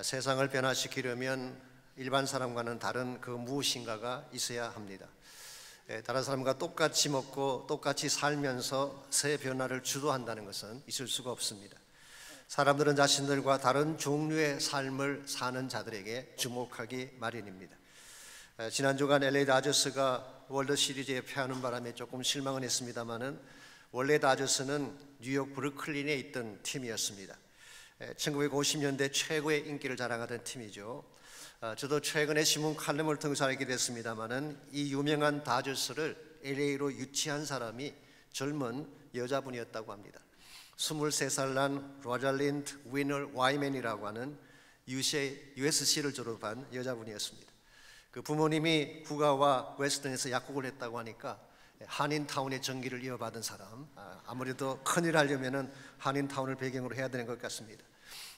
세상을 변화시키려면 일반 사람과는 다른 그 무엇인가가 있어야 합니다. 다른 사람과 똑같이 먹고 똑같이 살면서 새 변화를 주도한다는 것은 있을 수가 없습니다. 사람들은 자신들과 다른 종류의 삶을 사는 자들에게 주목하기 마련입니다. 지난 주간 LA 다저스가 월드 시리즈에 패하는 바람에 조금 실망은 했습니다마는 원래 다저스는 뉴욕 브루클린에 있던 팀이었습니다. 1950년대 최고의 인기를 자랑하던 팀이죠. 저도 최근에 신문 칼럼을 통해서 알게 됐습니다마는 이 유명한 다저스를 LA로 유치한 사람이 젊은 여자분이었다고 합니다. 23살 난 로잘린드 위너 와이맨이라고 하는 USC를 졸업한 여자분이었습니다. 그 부모님이 구가와 웨스턴에서 약국을 했다고 하니까 한인타운의 전기를 이어받은 사람, 아무래도 큰일 하려면 한인타운을 배경으로 해야 되는 것 같습니다.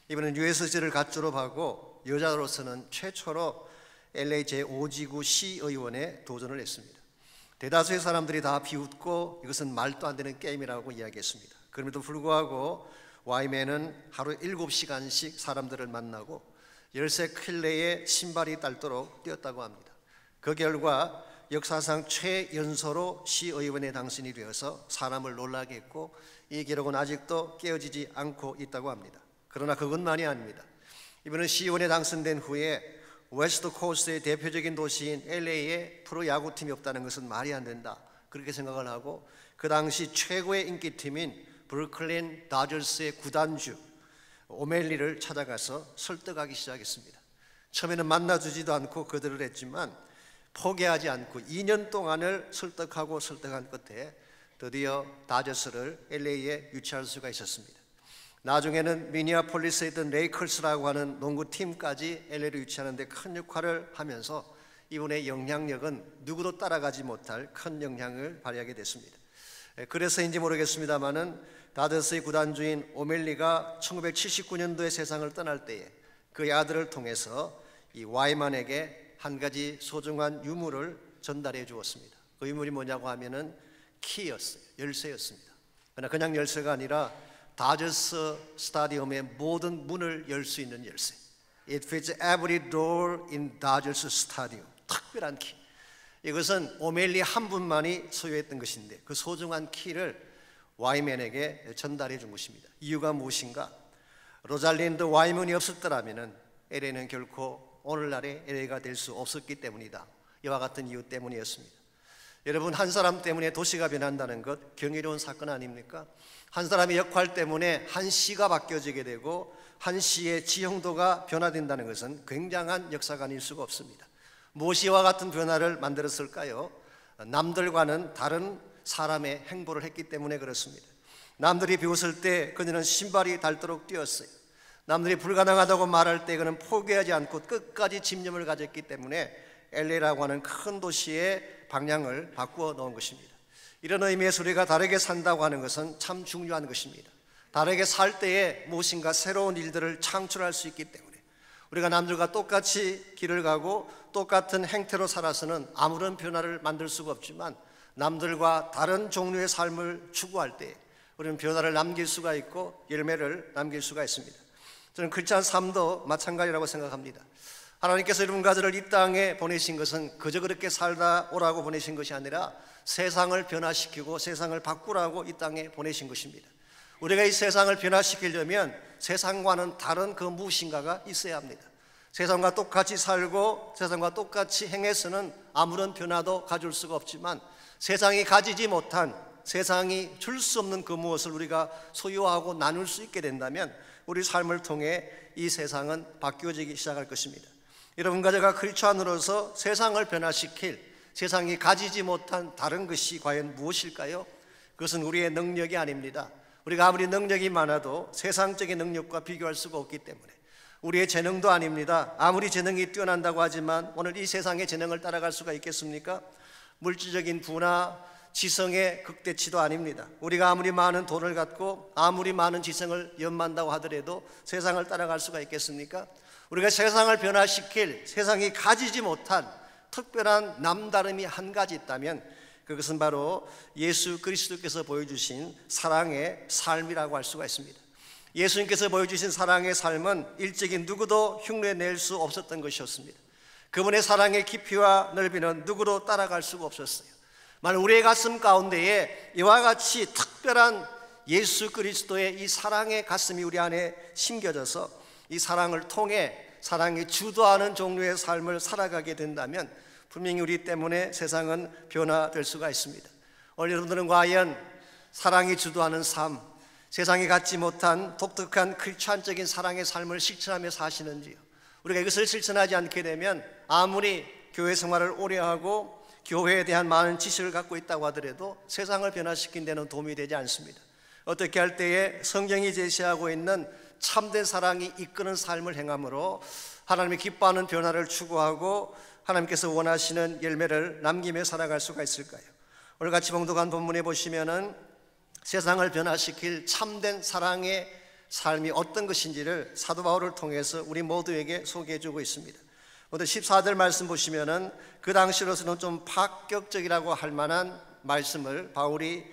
이번엔 USC를 갓 졸업하고 여자로서는 최초로 LA 제5지구 시의원에 도전을 했습니다. 대다수의 사람들이 다 비웃고 이것은 말도 안 되는 게임이라고 이야기했습니다. 그럼에도 불구하고 와이맨은 하루 7시간씩 사람들을 만나고 열쇠 킬레에 신발이 닳도록 뛰었다고 합니다. 그 결과 역사상 최연소로 시의원에 당선이 되어서 사람을 놀라게 했고 이 기록은 아직도 깨어지지 않고 있다고 합니다. 그러나 그것만이 아닙니다. 이번에 시의원에 당선된 후에 웨스트 코스트의 대표적인 도시인 LA에 프로야구팀이 없다는 것은 말이 안 된다, 그렇게 생각을 하고 그 당시 최고의 인기팀인 브루클린 다저스의 구단주 오멜리를 찾아가서 설득하기 시작했습니다. 처음에는 만나주지도 않고 거절을 했지만 포기하지 않고 2년 동안을 설득한 끝에 드디어 다저스를 LA에 유치할 수가 있었습니다. 나중에는 미니애폴리스에 있던 레이커스라고 하는 농구팀까지 LA로 유치하는 데 큰 역할을 하면서 이분의 영향력은 누구도 따라가지 못할 큰 영향을 발휘하게 됐습니다. 그래서인지 모르겠습니다마는 다저스의 구단주인 오멜리가 1979년도에 세상을 떠날 때에 그의 아들을 통해서 이 와이만에게 한 가지 소중한 유물을 전달해 주었습니다. 그 유물이 뭐냐고 하면은 키였어요. 열쇠였습니다. 그러나 그냥 열쇠가 아니라 다저스 스타디움의 모든 문을 열 수 있는 열쇠. It fits every door in Dodgers Stadium. 특별한 키. 이것은 오멜리 한 분만이 소유했던 것인데 그 소중한 키를 와이맨에게 전달해 준 것입니다. 이유가 무엇인가? 로잘린드 와이먼이 없었더라면 LA는 결코 오늘날의 LA가 될 수 없었기 때문이다. 이와 같은 이유 때문이었습니다. 여러분, 한 사람 때문에 도시가 변한다는 것 경이로운 사건 아닙니까? 한 사람의 역할 때문에 한 시가 바뀌어지게 되고 한 시의 지형도가 변화된다는 것은 굉장한 역사가 아닐 수가 없습니다. 무엇이 이와 같은 변화를 만들었을까요? 남들과는 다른 사람의 행보를 했기 때문에 그렇습니다. 남들이 비웃을 때 그녀는 신발이 닳도록 뛰었어요. 남들이 불가능하다고 말할 때 그는 포기하지 않고 끝까지 집념을 가졌기 때문에 LA라고 하는 큰 도시의 방향을 바꾸어 놓은 것입니다. 이런 의미에서 우리가 다르게 산다고 하는 것은 참 중요한 것입니다. 다르게 살 때에 무엇인가 새로운 일들을 창출할 수 있기 때문에 우리가 남들과 똑같이 길을 가고 똑같은 행태로 살아서는 아무런 변화를 만들 수가 없지만 남들과 다른 종류의 삶을 추구할 때 우리는 변화를 남길 수가 있고 열매를 남길 수가 있습니다. 저는 크리스찬 삶도 마찬가지라고 생각합니다. 하나님께서 여러분 가족을 이 땅에 보내신 것은 그저 그렇게 살다 오라고 보내신 것이 아니라 세상을 변화시키고 세상을 바꾸라고 이 땅에 보내신 것입니다. 우리가 이 세상을 변화시키려면 세상과는 다른 그 무엇인가가 있어야 합니다. 세상과 똑같이 살고 세상과 똑같이 행해서는 아무런 변화도 가져올 수가 없지만 세상이 가지지 못한, 세상이 줄 수 없는 그 무엇을 우리가 소유하고 나눌 수 있게 된다면 우리 삶을 통해 이 세상은 바뀌어지기 시작할 것입니다. 여러분과 제가 크리스찬으로서 세상을 변화시킬, 세상이 가지지 못한 다른 것이 과연 무엇일까요? 그것은 우리의 능력이 아닙니다. 우리가 아무리 능력이 많아도 세상적인 능력과 비교할 수가 없기 때문에 우리의 재능도 아닙니다. 아무리 재능이 뛰어난다고 하지만 오늘 이 세상의 재능을 따라갈 수가 있겠습니까? 물질적인 부나 지성의 극대치도 아닙니다. 우리가 아무리 많은 돈을 갖고 아무리 많은 지성을 연만다고 하더라도 세상을 따라갈 수가 있겠습니까? 우리가 세상을 변화시킬, 세상이 가지지 못한 특별한 남다름이 한 가지 있다면 그것은 바로 예수 그리스도께서 보여주신 사랑의 삶이라고 할 수가 있습니다. 예수님께서 보여주신 사랑의 삶은 일찍이 누구도 흉내낼 수 없었던 것이었습니다. 그분의 사랑의 깊이와 넓이는 누구도 따라갈 수가 없었어요. 만약 우리의 가슴 가운데에 이와 같이 특별한 예수 그리스도의 이 사랑의 가슴이 우리 안에 심겨져서 이 사랑을 통해 사랑이 주도하는 종류의 삶을 살아가게 된다면 분명히 우리 때문에 세상은 변화될 수가 있습니다. 오늘 여러분들은 과연 사랑이 주도하는 삶, 세상이 갖지 못한 독특한 크리스찬적인 사랑의 삶을 실천하며 사시는지요? 우리가 이것을 실천하지 않게 되면 아무리 교회 생활을 오래 하고 교회에 대한 많은 지식을 갖고 있다고 하더라도 세상을 변화시킨 데는 도움이 되지 않습니다. 어떻게 할 때에 성경이 제시하고 있는 참된 사랑이 이끄는 삶을 행함으로 하나님이 기뻐하는 변화를 추구하고 하나님께서 원하시는 열매를 남기며 살아갈 수가 있을까요? 오늘 같이 봉독한 본문에 보시면은 세상을 변화시킬 참된 사랑의 삶이 어떤 것인지를 사도 바울을 통해서 우리 모두에게 소개해 주고 있습니다. 먼저 14절 말씀 보시면은 그 당시로서는 좀 파격적이라고 할 만한 말씀을 바울이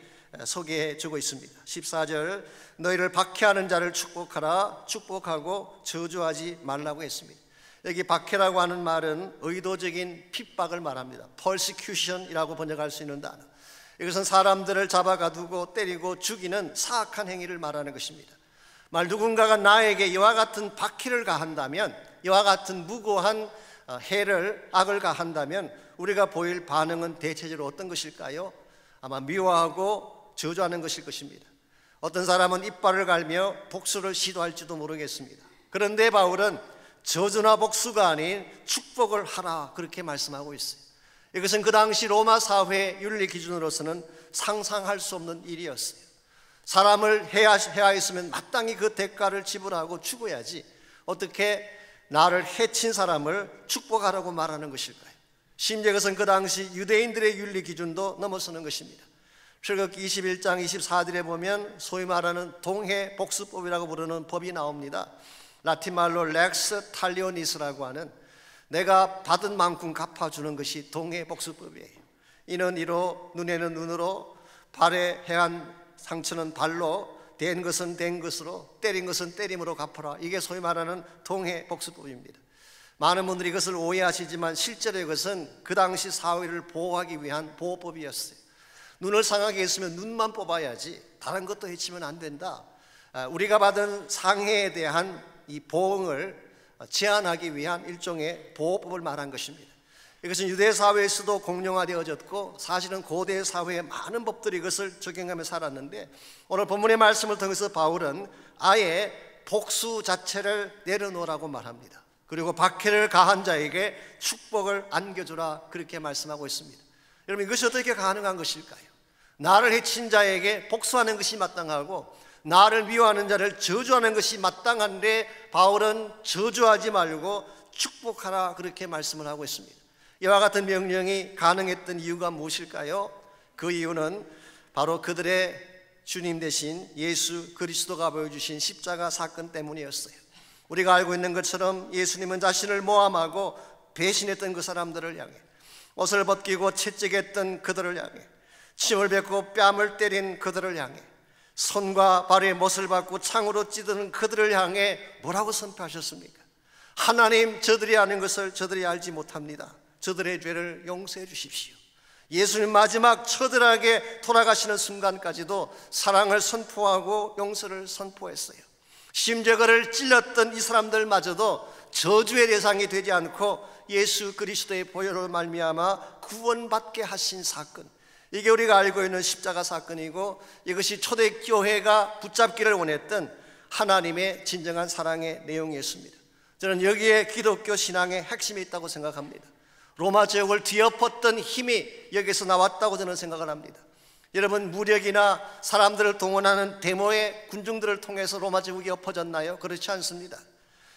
소개해 주고 있습니다. 14절, 너희를 박해하는 자를 축복하라, 축복하고 저주하지 말라고 했습니다. 여기 박해라고 하는 말은 의도적인 핍박을 말합니다. persecution이라고 번역할 수 있는 단어. 이것은 사람들을 잡아가두고 때리고 죽이는 사악한 행위를 말하는 것입니다. 만약 누군가가 나에게 이와 같은 박해를 가한다면, 이와 같은 무고한 해를, 악을 가한다면 우리가 보일 반응은 대체적으로 어떤 것일까요? 아마 미워하고 저주하는 것일 것입니다. 어떤 사람은 이빨을 갈며 복수를 시도할지도 모르겠습니다. 그런데 바울은 저주나 복수가 아닌 축복을 하라, 그렇게 말씀하고 있어요. 이것은 그 당시 로마 사회 윤리 기준으로서는 상상할 수 없는 일이었어요. 사람을 해하였으면 마땅히 그 대가를 지불하고 죽어야지 어떻게 나를 해친 사람을 축복하라고 말하는 것일까요? 심지어 그것은 그 당시 유대인들의 윤리 기준도 넘어서는 것입니다. 출애굽기 21장 24절에 보면 소위 말하는 동해 복수법이라고 부르는 법이 나옵니다. 라틴 말로 렉스 탈리오니스라고 하는, 내가 받은 만큼 갚아주는 것이 동해 복수법이에요. 이는 이로, 눈에는 눈으로, 발에 해한 상처는 발로, 된 것은 된 것으로, 때린 것은 때림으로 갚아라. 이게 소위 말하는 동해 복수법입니다. 많은 분들이 이것을 오해하시지만 실제로 이것은 그 당시 사회를 보호하기 위한 보호법이었어요. 눈을 상하게 했으면 눈만 뽑아야지 다른 것도 해치면 안 된다. 우리가 받은 상해에 대한 이 보응을 제한하기 위한 일종의 보호법을 말한 것입니다. 이것은 유대 사회에서도 공용화되어졌고 사실은 고대 사회의 많은 법들이 이것을 적용하며 살았는데, 오늘 본문의 말씀을 통해서 바울은 아예 복수 자체를 내려놓으라고 말합니다. 그리고 박해를 가한 자에게 축복을 안겨주라, 그렇게 말씀하고 있습니다. 여러분, 이것이 어떻게 가능한 것일까요? 나를 해친 자에게 복수하는 것이 마땅하고 나를 미워하는 자를 저주하는 것이 마땅한데 바울은 저주하지 말고 축복하라, 그렇게 말씀을 하고 있습니다. 이와 같은 명령이 가능했던 이유가 무엇일까요? 그 이유는 바로 그들의 주님 되신 예수 그리스도가 보여주신 십자가 사건 때문이었어요. 우리가 알고 있는 것처럼 예수님은 자신을 모함하고 배신했던 그 사람들을 향해, 옷을 벗기고 채찍했던 그들을 향해, 침을 뱉고 뺨을 때린 그들을 향해, 손과 발에 못을 박고 창으로 찌르는 그들을 향해 뭐라고 선포하셨습니까? 하나님, 저들이 아는 것을 저들이 알지 못합니다. 저들의 죄를 용서해 주십시오. 예수님 마지막 처절하게 돌아가시는 순간까지도 사랑을 선포하고 용서를 선포했어요. 심지어 그를 찔렀던 이 사람들마저도 저주의 대상이 되지 않고 예수 그리스도의 보혈로 말미암아 구원받게 하신 사건, 이게 우리가 알고 있는 십자가 사건이고, 이것이 초대교회가 붙잡기를 원했던 하나님의 진정한 사랑의 내용이었습니다. 저는 여기에 기독교 신앙의 핵심이 있다고 생각합니다. 로마 제국을 뒤엎었던 힘이 여기서 나왔다고 저는 생각을 합니다. 여러분, 무력이나 사람들을 동원하는 데모의 군중들을 통해서 로마 제국이 엎어졌나요? 그렇지 않습니다.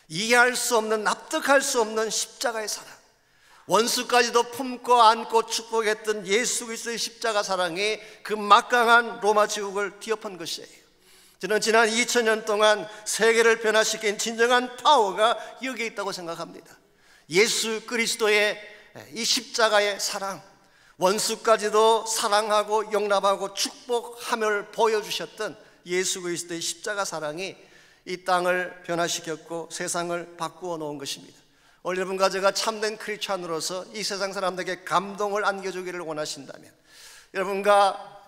이해할 수 없는, 납득할 수 없는 십자가의 사랑, 원수까지도 품고 안고 축복했던 예수 그리스도의 십자가 사랑이 그 막강한 로마 제국을 뒤엎은 것이에요. 저는 지난 2000년 동안 세계를 변화시킨 진정한 파워가 여기에 있다고 생각합니다. 예수 그리스도의 이 십자가의 사랑, 원수까지도 사랑하고 용납하고 축복함을 보여주셨던 예수 그리스도의 십자가 사랑이 이 땅을 변화시켰고 세상을 바꾸어 놓은 것입니다. 오늘 여러분과 제가 참된 크리스찬으로서 이 세상 사람들에게 감동을 안겨주기를 원하신다면, 여러분과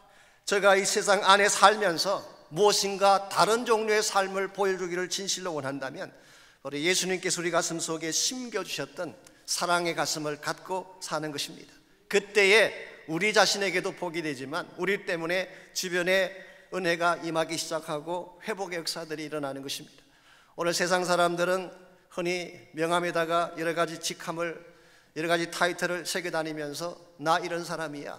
제가 이 세상 안에 살면서 무엇인가 다른 종류의 삶을 보여주기를 진실로 원한다면, 우리 예수님께서 우리 가슴 속에 심겨주셨던 사랑의 가슴을 갖고 사는 것입니다. 그때에 우리 자신에게도 복이 되지만 우리 때문에 주변에 은혜가 임하기 시작하고 회복의 역사들이 일어나는 것입니다. 오늘 세상 사람들은 흔히 명함에다가 여러 가지 직함을, 여러 가지 타이틀을 새겨 다니면서 나 이런 사람이야,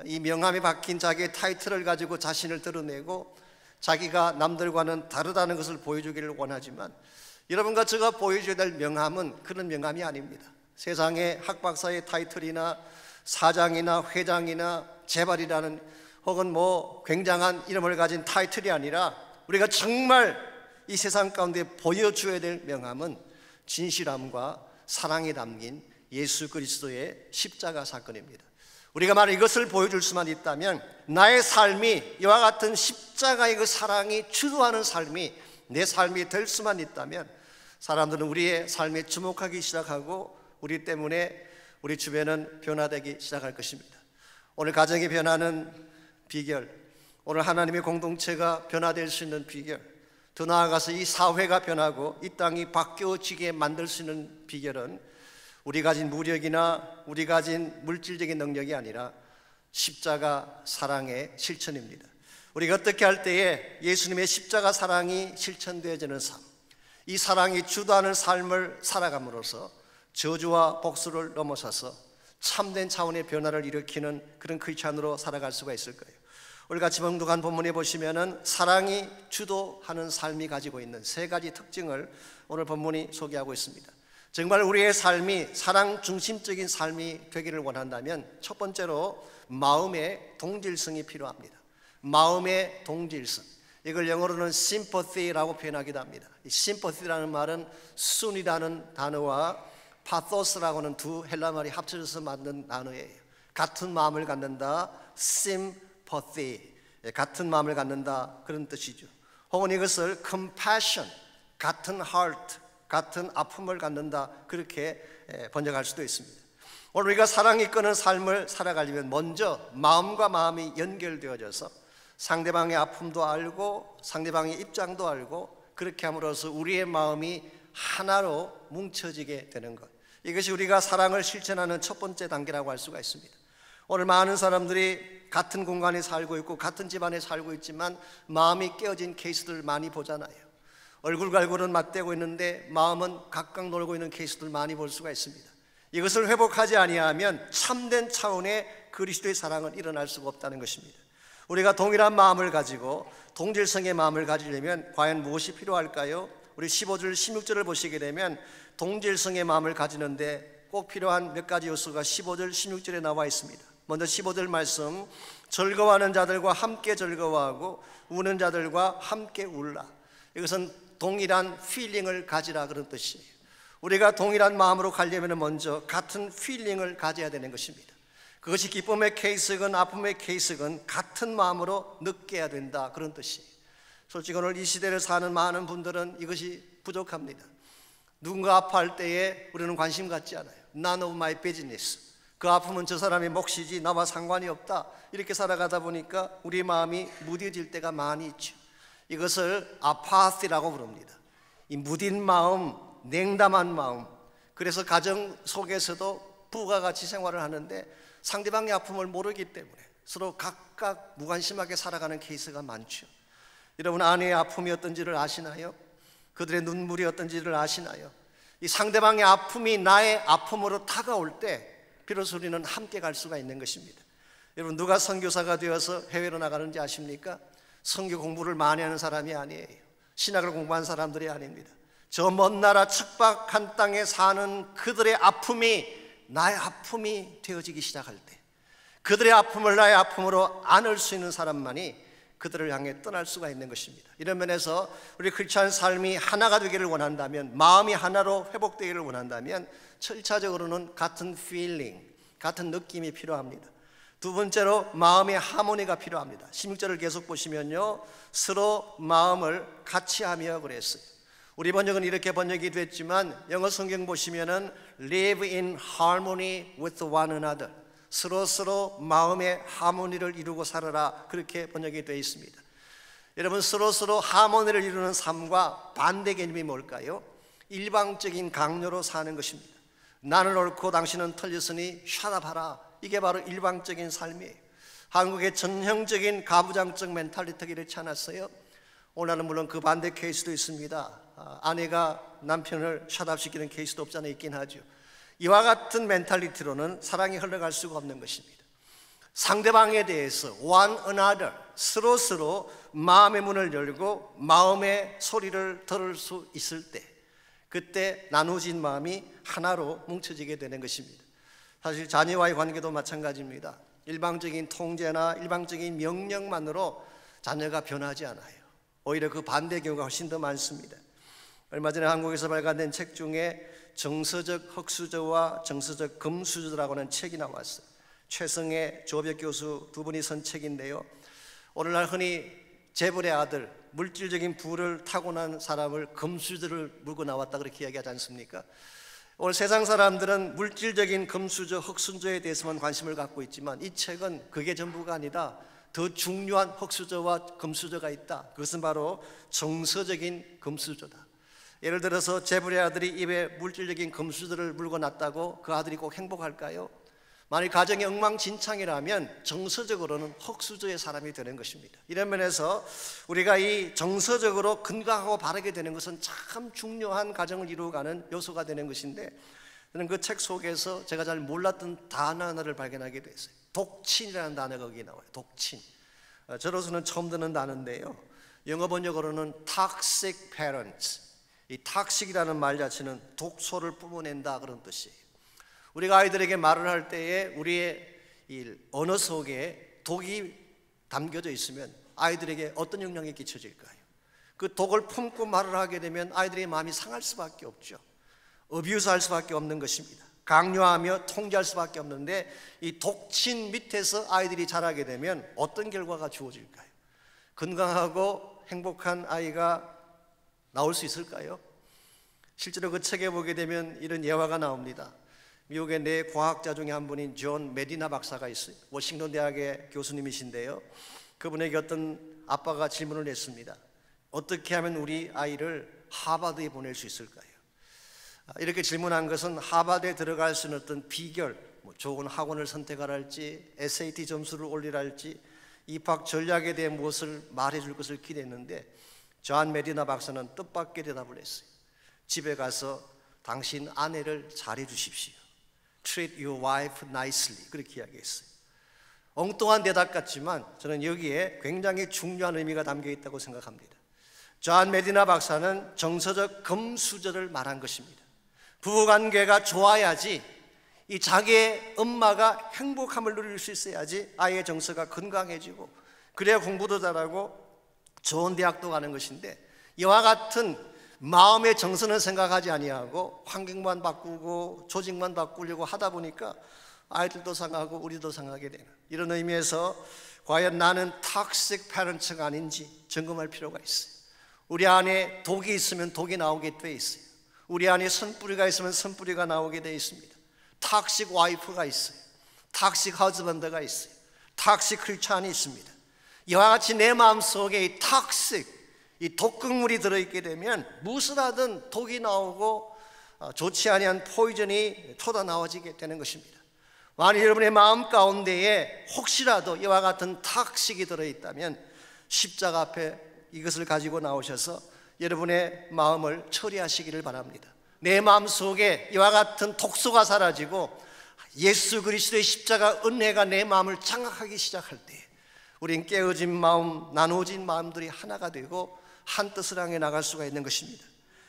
이 명함에 박힌 자기의 타이틀을 가지고 자신을 드러내고 자기가 남들과는 다르다는 것을 보여주기를 원하지만, 여러분과 제가 보여줘야 될 명함은 그런 명함이 아닙니다. 세상의 학박사의 타이틀이나 사장이나 회장이나 재벌이라는 혹은 굉장한 이름을 가진 타이틀이 아니라, 우리가 정말 이 세상 가운데 보여줘야 될 명함은 진실함과 사랑이 담긴 예수 그리스도의 십자가 사건입니다. 우리가 만약 이것을 보여줄 수만 있다면, 나의 삶이 이와 같은 십자가의 그 사랑이 주도하는 삶이 내 삶이 될 수만 있다면, 사람들은 우리의 삶에 주목하기 시작하고 우리 때문에 우리 주변은 변화되기 시작할 것입니다. 오늘 가정이 변하는 비결, 오늘 하나님의 공동체가 변화될 수 있는 비결, 더 나아가서 이 사회가 변하고 이 땅이 바뀌어지게 만들 수 있는 비결은 우리 가진 무력이나 우리 가진 물질적인 능력이 아니라 십자가 사랑의 실천입니다. 우리가 어떻게 할 때에 예수님의 십자가 사랑이 실천되어지는 삶, 이 사랑이 주도하는 삶을 살아감으로써 저주와 복수를 넘어서서 참된 차원의 변화를 일으키는 그런 크리스찬으로 살아갈 수가 있을 거예요. 우리 같이 봉독한 본문에 보시면은 사랑이 주도하는 삶이 가지고 있는 세 가지 특징을 오늘 본문이 소개하고 있습니다. 정말 우리의 삶이 사랑 중심적인 삶이 되기를 원한다면 첫 번째로 마음의 동질성이 필요합니다. 마음의 동질성, 이걸 영어로는 sympathy라고 표현하기도 합니다. 이 sympathy라는 말은 순이라는 단어와 파토스라고는 두 헬라 말이 합쳐져서 만든 단어예요. 같은 마음을 갖는다, sympathy, 같은 마음을 갖는다, 그런 뜻이죠. 혹은 이것을 compassion, 같은 heart, 같은 아픔을 갖는다, 그렇게 번역할 수도 있습니다. 오늘 우리가 사랑이 이끄는 삶을 살아가려면 먼저 마음과 마음이 연결되어져서 상대방의 아픔도 알고 상대방의 입장도 알고, 그렇게 함으로써 우리의 마음이 하나로 뭉쳐지게 되는 것, 이것이 우리가 사랑을 실천하는 첫 번째 단계라고 할 수가 있습니다. 오늘 많은 사람들이 같은 공간에 살고 있고 같은 집안에 살고 있지만 마음이 깨어진 케이스들 많이 보잖아요. 얼굴갈고는 맞대고 있는데 마음은 각각 놀고 있는 케이스들 많이 볼 수가 있습니다. 이것을 회복하지 아니하면 참된 차원의 그리스도의 사랑은 일어날 수가 없다는 것입니다. 우리가 동일한 마음을 가지고 동질성의 마음을 가지려면 과연 무엇이 필요할까요? 우리 15절 16절을 보시게 되면 동질성의 마음을 가지는데 꼭 필요한 몇 가지 요소가 15절 16절에 나와 있습니다. 먼저 15절 말씀, 즐거워하는 자들과 함께 즐거워하고 우는 자들과 함께 울라. 이것은 동일한 필링을 가지라, 그런 뜻이에요. 우리가 동일한 마음으로 가려면 먼저 같은 필링을 가져야 되는 것입니다. 그것이 기쁨의 케이스건 아픔의 케이스건 같은 마음으로 느껴야 된다, 그런 뜻이에요. 솔직히 오늘 이 시대를 사는 많은 분들은 이것이 부족합니다. 누군가 아파할 때에 우리는 관심 갖지 않아요. None of my business. 그 아픔은 저 사람의 몫이지 나와 상관이 없다, 이렇게 살아가다 보니까 우리 마음이 무뎌질 때가 많이 있죠. 이것을 아파시라고 부릅니다. 이 무딘 마음, 냉담한 마음. 그래서 가정 속에서도 부부가 같이 생활을 하는데 상대방의 아픔을 모르기 때문에 서로 각각 무관심하게 살아가는 케이스가 많죠. 여러분, 아내의 아픔이 어떤지를 아시나요? 그들의 눈물이 어떤지를 아시나요? 이 상대방의 아픔이 나의 아픔으로 다가올 때 비로소 우리는 함께 갈 수가 있는 것입니다. 여러분, 누가 선교사가 되어서 해외로 나가는지 아십니까? 선교 공부를 많이 하는 사람이 아니에요. 신학을 공부한 사람들이 아닙니다. 저 먼 나라 척박한 땅에 사는 그들의 아픔이 나의 아픔이 되어지기 시작할 때, 그들의 아픔을 나의 아픔으로 안을 수 있는 사람만이 그들을 향해 떠날 수가 있는 것입니다. 이런 면에서 우리 크리스찬 삶이 하나가 되기를 원한다면, 마음이 하나로 회복되기를 원한다면 1차적으로는 같은 feeling, 같은 느낌이 필요합니다. 두 번째로 마음의 하모니가 필요합니다. 16절을 계속 보시면요, 서로 마음을 같이 하며 그랬어요. 우리 번역은 이렇게 번역이 됐지만 영어 성경 보시면은 live in harmony with one another, 서로 마음의 하모니를 이루고 살아라, 그렇게 번역이 되어 있습니다. 여러분, 서로 하모니를 이루는 삶과 반대 개념이 뭘까요? 일방적인 강요로 사는 것입니다. 나는 옳고 당신은 틀렸으니 샤답하라, 이게 바로 일방적인 삶이에요. 한국의 전형적인 가부장적 멘탈리티가 이렇지 않았어요? 오늘은 물론 그 반대 케이스도 있습니다. 아내가 남편을 샤답시키는 케이스도 없잖아, 있긴 하죠. 이와 같은 멘탈리티로는 사랑이 흘러갈 수가 없는 것입니다. 상대방에 대해서 one another, 서로 마음의 문을 열고 마음의 소리를 들을 수 있을 때, 그때 나누어진 마음이 하나로 뭉쳐지게 되는 것입니다. 사실 자녀와의 관계도 마찬가지입니다. 일방적인 통제나 일방적인 명령만으로 자녀가 변하지 않아요. 오히려 그 반대 경우가 훨씬 더 많습니다. 얼마 전에 한국에서 발간된 책 중에 정서적 흑수저와 정서적 금수저라고 하는 책이 나왔어요. 최성애, 조벽 교수 두 분이 쓴 책인데요, 오늘날 흔히 재벌의 아들, 물질적인 부를 타고난 사람을 금수저를 물고 나왔다, 그렇게 이야기하지 않습니까? 오늘 세상 사람들은 물질적인 금수저, 흑수저에 대해서만 관심을 갖고 있지만 이 책은 그게 전부가 아니라 더 중요한 흑수저와 금수저가 있다. 그것은 바로 정서적인 금수저다. 예를 들어서 재벌의 아들이 입에 물질적인 금수저를 물고 났다고 그 아들이 꼭 행복할까요? 만약 가정이 엉망진창이라면 정서적으로는 흑수저의 사람이 되는 것입니다. 이런 면에서 우리가 이 정서적으로 건강하고 바르게 되는 것은 참 중요한 가정을 이루어가는 요소가 되는 것인데, 저는 그 책 속에서 제가 잘 몰랐던 단어 하나를 발견하게 됐어요. 독친이라는 단어가 거기 나와요. 독친. 저로서는 처음 듣는 단어인데요, 영어 번역으로는 toxic parents. 이 toxic이라는 말 자체는 독소를 뿜어낸다, 그런 뜻이에요. 우리가 아이들에게 말을 할 때에 우리의 이 언어 속에 독이 담겨져 있으면 아이들에게 어떤 영향이 끼쳐질까요? 그 독을 품고 말을 하게 되면 아이들의 마음이 상할 수밖에 없죠. 어뷰스할 수밖에 없는 것입니다. 강요하며 통제할 수밖에 없는데, 이 독친 밑에서 아이들이 자라게 되면 어떤 결과가 주어질까요? 건강하고 행복한 아이가 나올 수 있을까요? 실제로 그 책에 보게 되면 이런 예화가 나옵니다. 미국의 네 과학자 중에 한 분인 존 메디나 박사가 있어요. 워싱턴 대학의 교수님이신데요, 그분에게 어떤 아빠가 질문을 했습니다. 어떻게 하면 우리 아이를 하버드에 보낼 수 있을까요? 이렇게 질문한 것은 하버드에 들어갈 수 있는 어떤 비결, 좋은 학원을 선택하랄지 SAT 점수를 올리랄지 입학 전략에 대해 무엇을 말해줄 것을 기대했는데, 존 메디나 박사는 뜻밖의 대답을 했어요. 집에 가서 당신 아내를 잘해 주십시오. Treat your wife nicely, 그렇게 이야기했어요. 엉뚱한 대답 같지만 저는 여기에 굉장히 중요한 의미가 담겨 있다고 생각합니다. 존 메디나 박사는 정서적 금수저를 말한 것입니다. 부부관계가 좋아야지, 이 자기의 엄마가 행복함을 누릴 수 있어야지 아이의 정서가 건강해지고, 그래야 공부도 잘하고 좋은 대학도 가는 것인데, 이와 같은 마음의 정서는 생각하지 아니하고 환경만 바꾸고 조직만 바꾸려고 하다 보니까 아이들도 상하고 우리도 상하게 되는, 이런 의미에서 과연 나는 톡식 패런트가 아닌지 점검할 필요가 있어요. 우리 안에 독이 있으면 독이 나오게 돼 있어요. 우리 안에 선뿌리가 있으면 선뿌리가 나오게 돼 있습니다. 톡식 와이프가 있어요. 톡식 허즈밴드가 있어요. 톡식 크리스찬이 있습니다. 이와 같이 내 마음속에 이 톡식, 이 독극물이 들어있게 되면 무엇을 하든 독이 나오고 좋지 아니한 포이즌이 쏟아나와지게 되는 것입니다. 만약 여러분의 마음 가운데에 혹시라도 이와 같은 톡식이 들어있다면 십자가 앞에 이것을 가지고 나오셔서 여러분의 마음을 처리하시기를 바랍니다. 내 마음속에 이와 같은 독소가 사라지고 예수 그리스도의 십자가 은혜가 내 마음을 장악하기 시작할 때 우린 깨어진 마음, 나누어진 마음들이 하나가 되고 한 뜻을 향해 나갈 수가 있는 것입니다.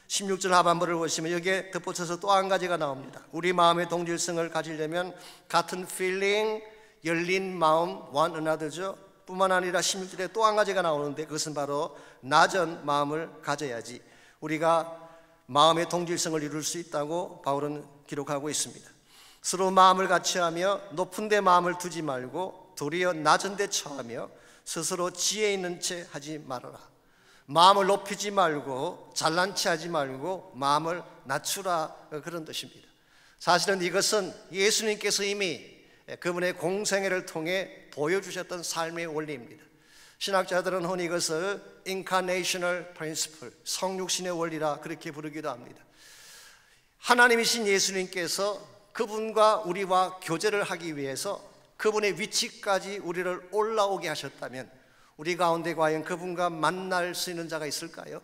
16절 하반부를 보시면 여기에 덧붙여서 또 한 가지가 나옵니다. 우리 마음의 동질성을 가지려면 같은 feeling, 열린 마음, one another죠. 뿐만 아니라 16절에 또 한 가지가 나오는데, 그것은 바로 낮은 마음을 가져야지 우리가 마음의 동질성을 이룰 수 있다고 바울은 기록하고 있습니다. 서로 마음을 같이 하며 높은 데 마음을 두지 말고 도리어 낮은 데 처하며 스스로 지혜 있는 채 하지 말아라. 마음을 높이지 말고 잘난 체 하지 말고 마음을 낮추라, 그런 뜻입니다. 사실은 이것은 예수님께서 이미 그분의 공생애를 통해 보여주셨던 삶의 원리입니다. 신학자들은 흔히 이것을 Incarnational Principle, 성육신의 원리라 그렇게 부르기도 합니다. 하나님이신 예수님께서 그분과 우리와 교제를 하기 위해서 그분의 위치까지 우리를 올라오게 하셨다면 우리 가운데 과연 그분과 만날 수 있는 자가 있을까요?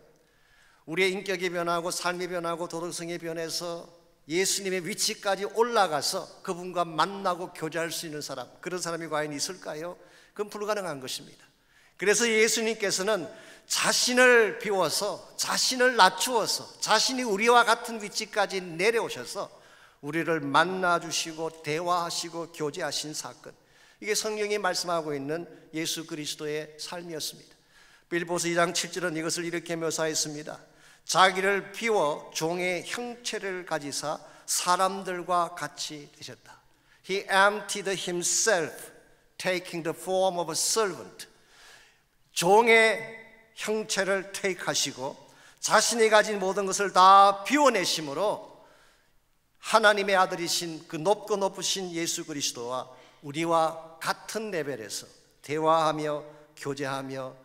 우리의 인격이 변하고 삶이 변하고 도덕성이 변해서 예수님의 위치까지 올라가서 그분과 만나고 교제할 수 있는 사람, 그런 사람이 과연 있을까요? 그건 불가능한 것입니다. 그래서 예수님께서는 자신을 비워서, 자신을 낮추어서, 자신이 우리와 같은 위치까지 내려오셔서 우리를 만나주시고 대화하시고 교제하신 사건, 이게 성경이 말씀하고 있는 예수 그리스도의 삶이었습니다. 빌립보서 2장 7절은 이것을 이렇게 묘사했습니다. 자기를 비워 종의 형체를 가지사 사람들과 같이 되셨다. He emptied himself, taking the form of a servant. 종의 형체를 택하시고 자신이 가진 모든 것을 다 비워내심으로 하나님의 아들이신 그 높고 높으신 예수 그리스도와 우리와 같은 레벨에서 대화하며 교제하며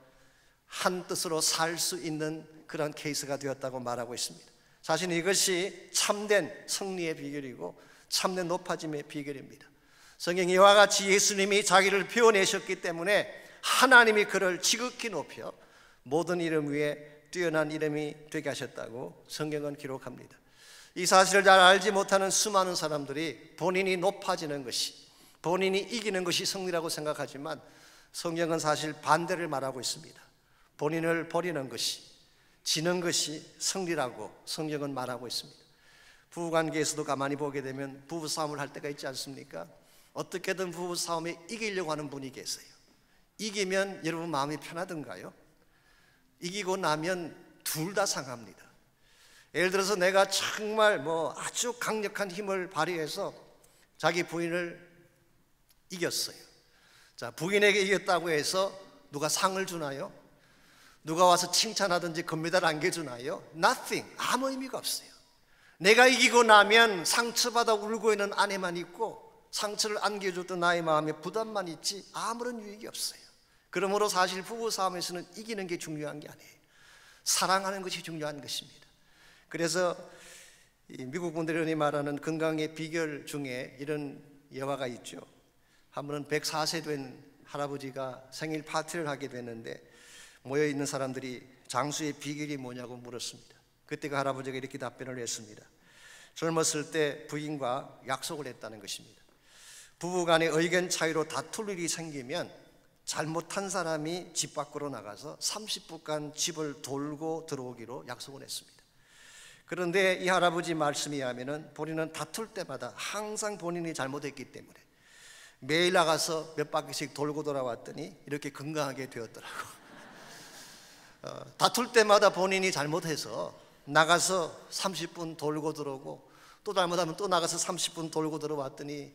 한 뜻으로 살 수 있는 그런 케이스가 되었다고 말하고 있습니다. 사실 이것이 참된 승리의 비결이고 참된 높아짐의 비결입니다. 성경이 이와 같이 예수님이 자기를 비워내셨기 때문에 하나님이 그를 지극히 높여 모든 이름 위에 뛰어난 이름이 되게 하셨다고 성경은 기록합니다. 이 사실을 잘 알지 못하는 수많은 사람들이 본인이 높아지는 것이, 본인이 이기는 것이 승리라고 생각하지만 성경은 사실 반대를 말하고 있습니다. 본인을 버리는 것이, 지는 것이 승리라고 성경은 말하고 있습니다. 부부관계에서도 가만히 보게 되면 부부싸움을 할 때가 있지 않습니까? 어떻게든 부부싸움에 이기려고 하는 분이 계세요. 이기면 여러분 마음이 편하던가요? 이기고 나면 둘 다 상합니다. 예를 들어서 내가 정말 아주 강력한 힘을 발휘해서 자기 부인을 이겼어요. 자, 부인에게 이겼다고 해서 누가 상을 주나요? 누가 와서 칭찬하든지 금메달 안겨주나요? Nothing. 아무 의미가 없어요. 내가 이기고 나면 상처받아 울고 있는 아내만 있고 상처를 안겨줬던 나의 마음에 부담만 있지 아무런 유익이 없어요. 그러므로 사실 부부싸움에서는 이기는 게 중요한 게 아니에요. 사랑하는 것이 중요한 것입니다. 그래서 미국 분들이 흔히 말하는 건강의 비결 중에 이런 예화가 있죠. 한 번은 104세 된 할아버지가 생일 파티를 하게 됐는데 모여있는 사람들이 장수의 비결이 뭐냐고 물었습니다. 그때 그 할아버지가 이렇게 답변을 했습니다. 젊었을 때 부인과 약속을 했다는 것입니다. 부부간의 의견 차이로 다툴 일이 생기면 잘못한 사람이 집 밖으로 나가서 30분간 집을 돌고 들어오기로 약속을 했습니다. 그런데 이 할아버지 말씀에 의하면 본인은 다툴 때마다 항상 본인이 잘못했기 때문에 매일 나가서 몇 바퀴씩 돌고 돌아왔더니 이렇게 건강하게 되었더라고. 다툴 때마다 본인이 잘못해서 나가서 30분 돌고 들어오고 또 잘못하면 또 나가서 30분 돌고 들어왔더니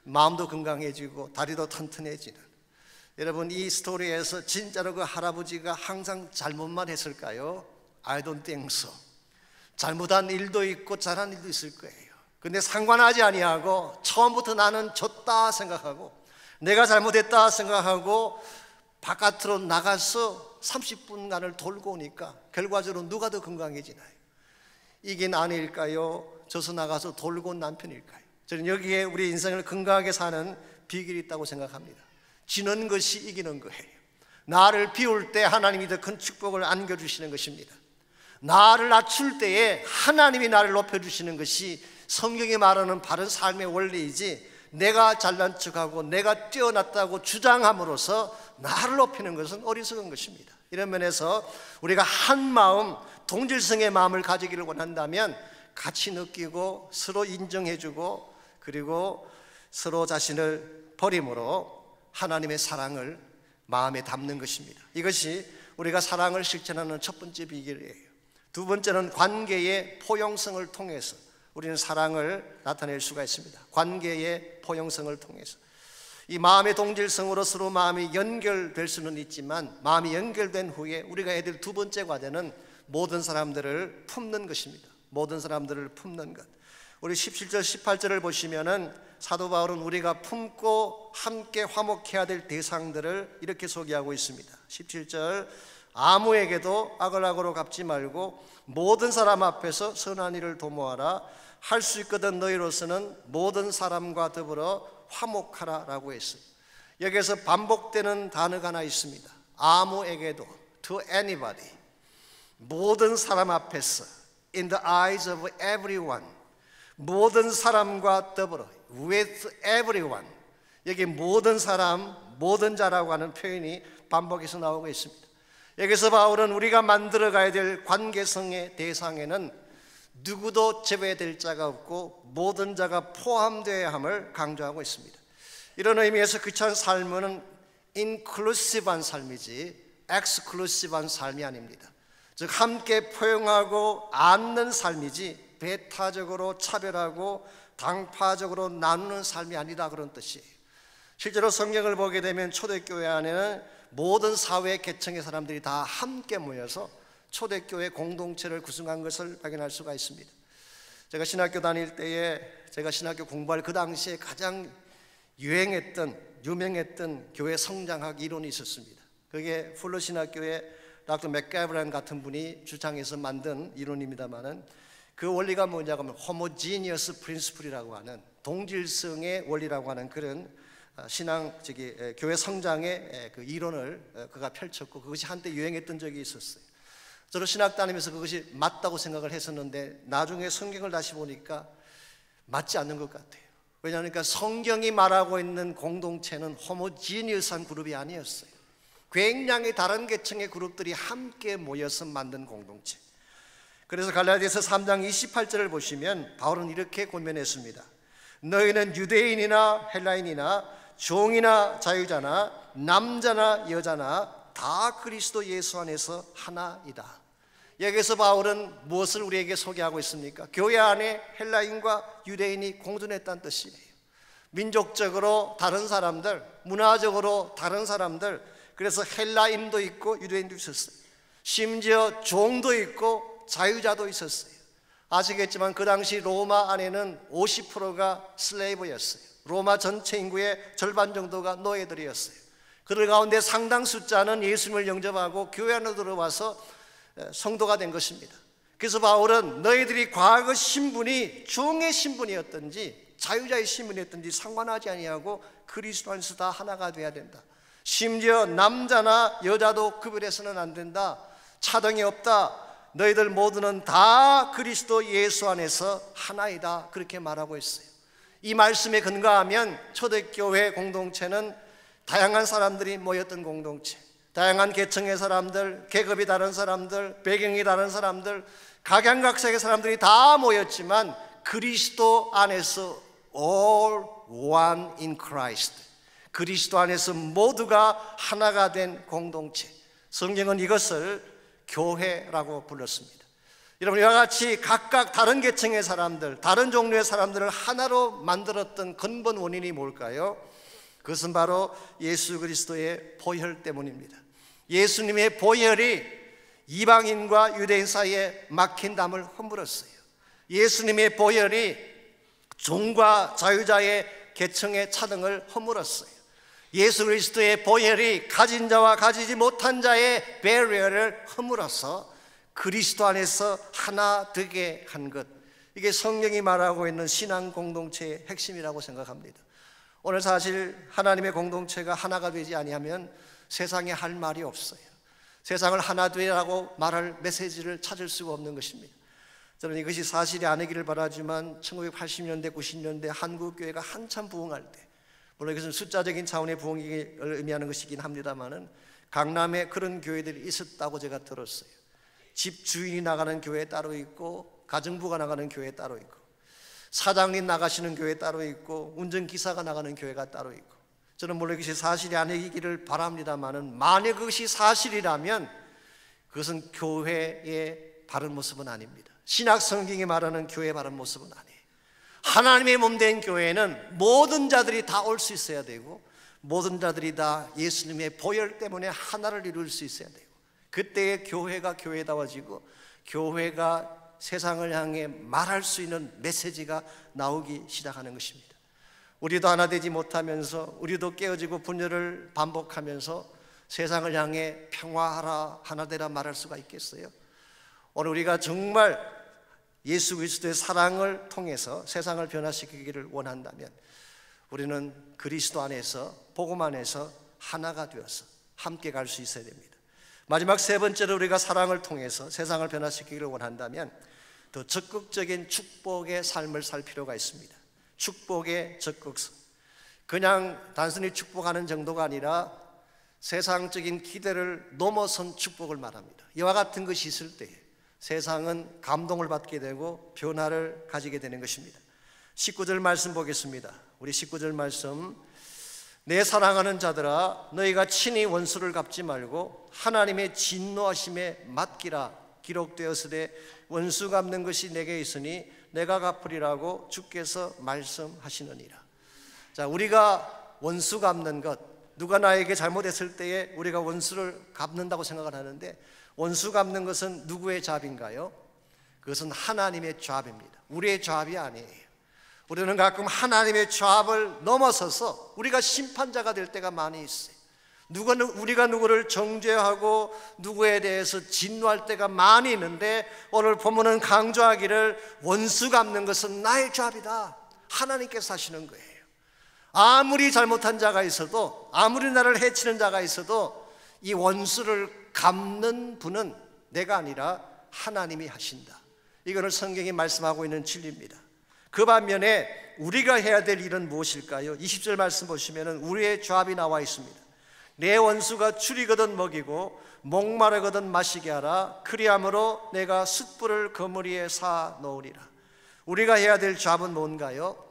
마음도 건강해지고 다리도 튼튼해지는. 여러분, 이 스토리에서 진짜로 그 할아버지가 항상 잘못만 했을까요? I don't think so. 잘못한 일도 있고 잘한 일도 있을 거예요. 근데 상관하지 아니하고 처음부터 나는 졌다 생각하고 내가 잘못했다 생각하고 바깥으로 나가서 30분간을 돌고 오니까 결과적으로 누가 더 건강해지나요? 이긴 아내일까요? 져서 나가서 돌고 온 남편일까요? 저는 여기에 우리 인생을 건강하게 사는 비결이 있다고 생각합니다. 지는 것이 이기는 거예요. 나를 비울 때 하나님이 더 큰 축복을 안겨주시는 것입니다. 나를 낮출 때에 하나님이 나를 높여주시는 것이 성경이 말하는 바른 삶의 원리이지, 내가 잘난 척하고 내가 뛰어났다고 주장함으로써 나를 높이는 것은 어리석은 것입니다. 이런 면에서 우리가 한 마음, 동질성의 마음을 가지기를 원한다면 같이 느끼고 서로 인정해주고 그리고 서로 자신을 버림으로 하나님의 사랑을 마음에 담는 것입니다. 이것이 우리가 사랑을 실천하는 첫 번째 비결이에요. 두 번째는 관계의 포용성을 통해서 우리는 사랑을 나타낼 수가 있습니다. 관계의 포용성을 통해서 이 마음의 동질성으로 서로 마음이 연결될 수는 있지만 마음이 연결된 후에 우리가 해야 될 두 번째 과제는 모든 사람들을 품는 것입니다. 모든 사람들을 품는 것. 우리 17절 18절을 보시면은 사도 바울은 우리가 품고 함께 화목해야 될 대상들을 이렇게 소개하고 있습니다. 17절 아무에게도 악을 악으로 갚지 말고 모든 사람 앞에서 선한 일을 도모하라. 할 수 있거든 너희로서는 모든 사람과 더불어 화목하라 라고 했어요. 여기에서 반복되는 단어가 하나 있습니다. 아무에게도, to anybody, 모든 사람 앞에서, in the eyes of everyone, 모든 사람과 더불어, with everyone. 여기 모든 사람, 모든 자라고 하는 표현이 반복해서 나오고 있습니다. 여기서 바울은 우리가 만들어가야 될 관계성의 대상에는 누구도 제외될 자가 없고 모든 자가 포함되어야 함을 강조하고 있습니다. 이런 의미에서 크리스찬 삶은 인클루시브한 삶이지 엑스클루시브한 삶이 아닙니다. 즉 함께 포용하고 안는 삶이지 배타적으로 차별하고 당파적으로 나누는 삶이 아니다, 그런 뜻이에요. 실제로 성경을 보게 되면 초대교회 안에는 모든 사회 계층의 사람들이 다 함께 모여서 초대교회 공동체를 구성한 것을 발견할 수가 있습니다. 제가 신학교 다닐 때에 제가 신학교 공부할 그 당시에 가장 유명했던 교회 성장학 이론이 있었습니다. 그게 풀러 신학교의 닥터 맥가브란 같은 분이 주창해서 만든 이론입니다만은 그 원리가 뭐냐고 하면 호모지니어스 프린시플이라고 하는 동질성의 원리라고 하는 그런 교회 성장의 그 이론을 그가 펼쳤고 그것이 한때 유행했던 적이 있었어요. 저도 신학 다니면서 그것이 맞다고 생각을 했었는데 나중에 성경을 다시 보니까 맞지 않는 것 같아요. 왜냐하니까 성경이 말하고 있는 공동체는 호모지니어스한 그룹이 아니었어요. 굉장히 다른 계층의 그룹들이 함께 모여서 만든 공동체. 그래서 갈라디아서 3장 28절을 보시면 바울은 이렇게 권면했습니다. 너희는 유대인이나 헬라인이나 종이나 자유자나 남자나 여자나 다 그리스도 예수 안에서 하나이다. 여기서 바울은 무엇을 우리에게 소개하고 있습니까? 교회 안에 헬라인과 유대인이 공존했다는 뜻이에요. 민족적으로 다른 사람들, 문화적으로 다른 사람들, 그래서 헬라인도 있고 유대인도 있었어요. 심지어 종도 있고 자유자도 있었어요. 아시겠지만 그 당시 로마 안에는 50%가 슬레이브였어요. 로마 전체 인구의 절반 정도가 노예들이었어요. 그들 가운데 상당 숫자는 예수님을 영접하고 교회 안으로 들어와서 성도가 된 것입니다. 그래서 바울은 너희들이 과거 신분이 종의 신분이었든지 자유자의 신분이었든지 상관하지 아니하고 그리스도 안에서 다 하나가 돼야 된다. 심지어 남자나 여자도 구별해서는 안 된다. 차등이 없다. 너희들 모두는 다 그리스도 예수 안에서 하나이다. 그렇게 말하고 있어요. 이 말씀에 근거하면 초대교회 공동체는 다양한 사람들이 모였던 공동체, 다양한 계층의 사람들, 계급이 다른 사람들, 배경이 다른 사람들, 각양각색의 사람들이 다 모였지만 그리스도 안에서 all one in Christ, 그리스도 안에서 모두가 하나가 된 공동체. 성경은 이것을 교회라고 불렀습니다. 여러분, 이와 같이 각각 다른 계층의 사람들, 다른 종류의 사람들을 하나로 만들었던 근본 원인이 뭘까요? 그것은 바로 예수 그리스도의 보혈 때문입니다. 예수님의 보혈이 이방인과 유대인 사이에 막힌 담을 허물었어요. 예수님의 보혈이 종과 자유자의 계층의 차등을 허물었어요. 예수 그리스도의 보혈이 가진 자와 가지지 못한 자의 배리어를 허물어서 그리스도 안에서 하나 되게 한 것, 이게 성경이 말하고 있는 신앙 공동체의 핵심이라고 생각합니다. 오늘 사실 하나님의 공동체가 하나가 되지 아니하면 세상에 할 말이 없어요. 세상을 하나 되라고 말할 메시지를 찾을 수가 없는 것입니다. 저는 이것이 사실이 아니기를 바라지만 1980년대 90년대 한국교회가 한참 부흥할 때, 물론 이것은 숫자적인 차원의 부흥을 의미하는 것이긴 합니다만은 강남에 그런 교회들이 있었다고 제가 들었어요. 집 주인이 나가는 교회 따로 있고, 가정부가 나가는 교회 따로 있고, 사장님 나가시는 교회 따로 있고, 운전기사가 나가는 교회가 따로 있고. 저는 물론 이것이 사실이 아니기를 바랍니다만은 만약 그것이 사실이라면 그것은 교회의 바른 모습은 아닙니다. 신약 성경이 말하는 교회의 바른 모습은 아니에요. 하나님의 몸 된 교회는 모든 자들이 다 올 수 있어야 되고, 모든 자들이 다 예수님의 보혈 때문에 하나를 이룰 수 있어야 돼요. 그때의 교회가 교회다워지고 교회가 세상을 향해 말할 수 있는 메시지가 나오기 시작하는 것입니다. 우리도 하나 되지 못하면서 우리도 깨어지고 분열을 반복하면서 세상을 향해 평화하라, 하나 되라 말할 수가 있겠어요? 오늘 우리가 정말 예수 그리스도의 사랑을 통해서 세상을 변화시키기를 원한다면 우리는 그리스도 안에서, 복음 안에서 하나가 되어서 함께 갈 수 있어야 됩니다. 마지막 세 번째로 우리가 사랑을 통해서 세상을 변화시키기를 원한다면 더 적극적인 축복의 삶을 살 필요가 있습니다. 축복의 적극성. 그냥 단순히 축복하는 정도가 아니라 세상적인 기대를 넘어선 축복을 말합니다. 이와 같은 것이 있을 때 세상은 감동을 받게 되고 변화를 가지게 되는 것입니다. 19절 말씀 보겠습니다. 우리 19절 말씀, 내 사랑하는 자들아 너희가 친히 원수를 갚지 말고 하나님의 진노하심에 맡기라. 기록되었으되 원수 갚는 것이 내게 있으니 내가 갚으리라고 주께서 말씀하시느니라. 자, 우리가 원수 갚는 것, 누가 나에게 잘못했을 때에 우리가 원수를 갚는다고 생각을 하는데 원수 갚는 것은 누구의 잡인가요? 그것은 하나님의 잡입니다. 우리의 잡이 아니에요. 우리는 가끔 하나님의 잡을 넘어서서 우리가 심판자가 될 때가 많이 있어요. 우리가 누구를 정죄하고 누구에 대해서 진노할 때가 많이 있는데 오늘 본문은 강조하기를 원수 갚는 것은 나의 잡이다. 하나님께서 하시는 거예요. 아무리 잘못한 자가 있어도, 아무리 나를 해치는 자가 있어도 이 원수를 갚는 분은 내가 아니라 하나님이 하신다. 이거는 성경이 말씀하고 있는 진리입니다. 그 반면에 우리가 해야 될 일은 무엇일까요? 20절 말씀 보시면 우리의 잡이 나와 있습니다. 내 원수가 줄이거든 먹이고 목마르거든 마시게 하라. 그리함으로 내가 숯불을 그물이에 사 놓으리라. 우리가 해야 될 잡은 뭔가요?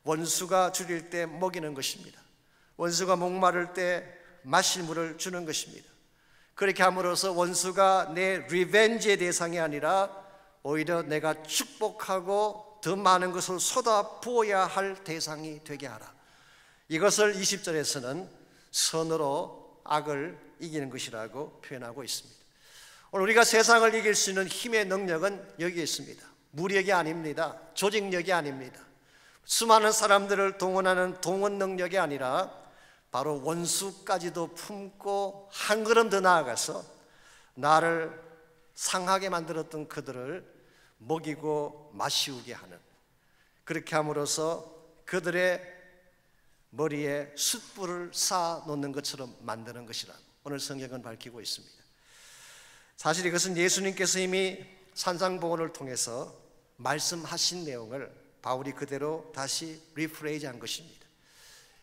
원수가 줄일 때 먹이는 것입니다. 원수가 목마를 때 마실 물을 주는 것입니다. 그렇게 함으로써 원수가 내 리벤지의 대상이 아니라 오히려 내가 축복하고 더 많은 것을 쏟아 부어야 할 대상이 되게 하라. 이것을 20절에서는 선으로 악을 이기는 것이라고 표현하고 있습니다. 오늘 우리가 세상을 이길 수 있는 힘의 능력은 여기에 있습니다. 무력이 아닙니다. 조직력이 아닙니다. 수많은 사람들을 동원하는 동원 능력이 아니라 바로 원수까지도 품고 한 걸음 더 나아가서 나를 상하게 만들었던 그들을 먹이고 마시우게 하는, 그렇게 함으로써 그들의 머리에 숯불을 쌓아 놓는 것처럼 만드는 것이라고 오늘 성경은 밝히고 있습니다. 사실 이것은 예수님께서 이미 산상보훈을 통해서 말씀하신 내용을 바울이 그대로 다시 리프레이즈한 것입니다.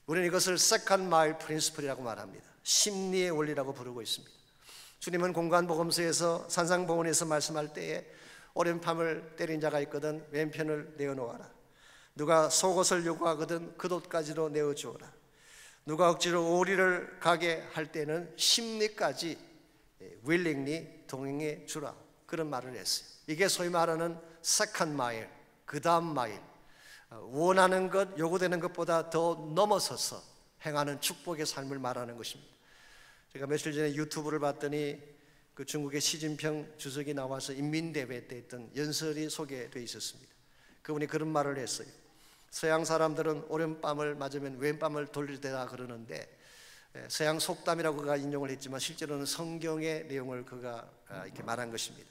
우리는 이것을 세컨드 마일 프린시플이라고 말합니다. 심리의 원리라고 부르고 있습니다. 주님은 공관복음서에서 산상보훈에서 말씀할 때에 오른밤을 때린 자가 있거든 왼편을 내어놓아라. 누가 속옷을 요구하거든 겉옷까지도 내어주어라. 누가 억지로 오리를 가게 할 때는 심리까지 willingly 동행해 주라. 그런 말을 했어요. 이게 소위 말하는 second mile, 그 다음 마일, 원하는 것, 요구되는 것보다 더 넘어서서 행하는 축복의 삶을 말하는 것입니다. 제가 며칠 전에 유튜브를 봤더니 그 중국의 시진핑 주석이 나와서 인민대회 때 했던 연설이 소개되어 있었습니다. 그분이 그런 말을 했어요. 서양 사람들은 오른밤을 맞으면 왼밤을 돌리되라 그러는데 서양 속담이라고 그가 인용을 했지만 실제로는 성경의 내용을 그가 이렇게 말한 것입니다.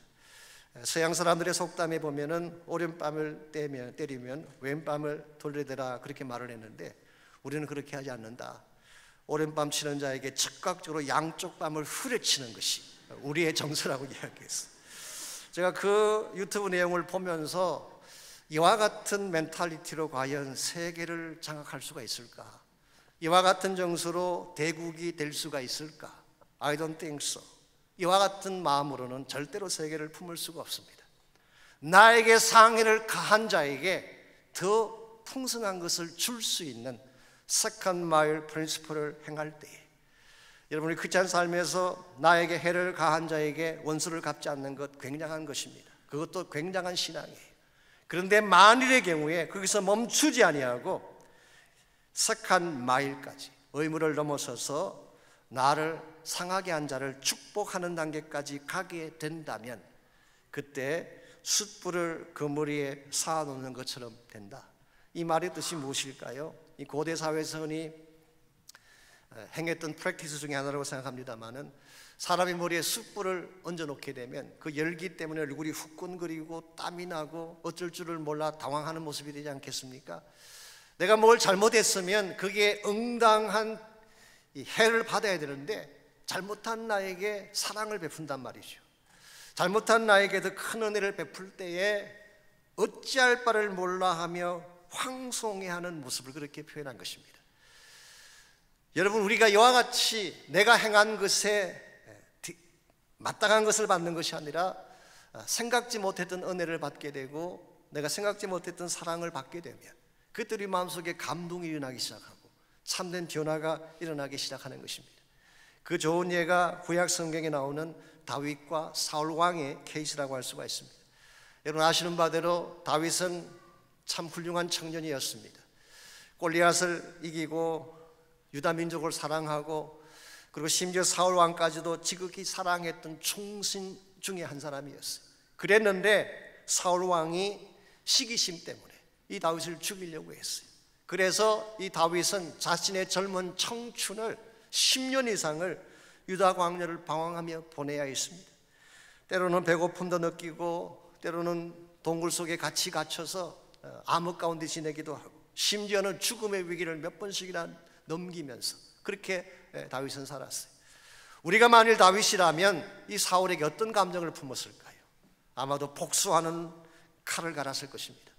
서양 사람들의 속담에 보면은 오른밤을 때리면 왼밤을 돌리되라 그렇게 말을 했는데 우리는 그렇게 하지 않는다. 오른밤 치는 자에게 즉각적으로 양쪽 밤을 후려치는 것이 우리의 정서라고 이야기했어요. 제가 그 유튜브 내용을 보면서 이와 같은 멘탈리티로 과연 세계를 장악할 수가 있을까? 이와 같은 정서로 대국이 될 수가 있을까? I don't think so. 이와 같은 마음으로는 절대로 세계를 품을 수가 없습니다. 나에게 상해를 가한 자에게 더 풍성한 것을 줄 수 있는 second mile principle을 행할 때에 여러분이 크리스찬 삶에서 나에게 해를 가한 자에게 원수를 갚지 않는 것 굉장한 것입니다. 그것도 굉장한 신앙이에요. 그런데 만일의 경우에 거기서 멈추지 아니하고 second mile까지 의무를 넘어서서 나를 상하게 한 자를 축복하는 단계까지 가게 된다면 그때 숯불을 그 머리에 쌓아놓는 것처럼 된다. 이 말의 뜻이 무엇일까요? 이 고대 사회에서 흔히 행했던 프랙티스 중에 하나라고 생각합니다만은, 사람의 머리에 숯불을 얹어놓게 되면 그 열기 때문에 얼굴이 후끈거리고 땀이 나고 어쩔 줄을 몰라 당황하는 모습이 되지 않겠습니까? 내가 뭘 잘못했으면 그게 응당한 이 해를 받아야 되는데 잘못한 나에게 사랑을 베푼단 말이죠. 잘못한 나에게 더 큰 은혜를 베풀 때에 어찌할 바를 몰라 하며 황송해하는 모습을 그렇게 표현한 것입니다. 여러분, 우리가 이와 같이 내가 행한 것에 마땅한 것을 받는 것이 아니라 생각지 못했던 은혜를 받게 되고 내가 생각지 못했던 사랑을 받게 되면 그들이 마음속에 감동이 일어나기 시작하고 참된 변화가 일어나기 시작하는 것입니다. 그 좋은 예가 구약 성경에 나오는 다윗과 사울 왕의 케이스라고 할 수가 있습니다. 여러분 아시는 바대로 다윗은 참 훌륭한 청년이었습니다. 골리앗을 이기고 유다 민족을 사랑하고 그리고 심지어 사울 왕까지도 지극히 사랑했던 충신 중에 한 사람이었어요. 그랬는데 사울 왕이 시기심 때문에 이 다윗을 죽이려고 했어요. 그래서 이 다윗은 자신의 젊은 청춘을 10년 이상을 유다 광야를 방황하며 보내야 했습니다. 때로는 배고픔도 느끼고 때로는 동굴 속에 같이 갇혀서 암흑 가운데 지내기도 하고 심지어는 죽음의 위기를 몇 번씩이나 넘기면서 그렇게 다윗은 살았어요. 우리가 만일 다윗이라면 이 사울에게 어떤 감정을 품었을까요? 아마도 복수하는 칼을 갈았을 것입니다.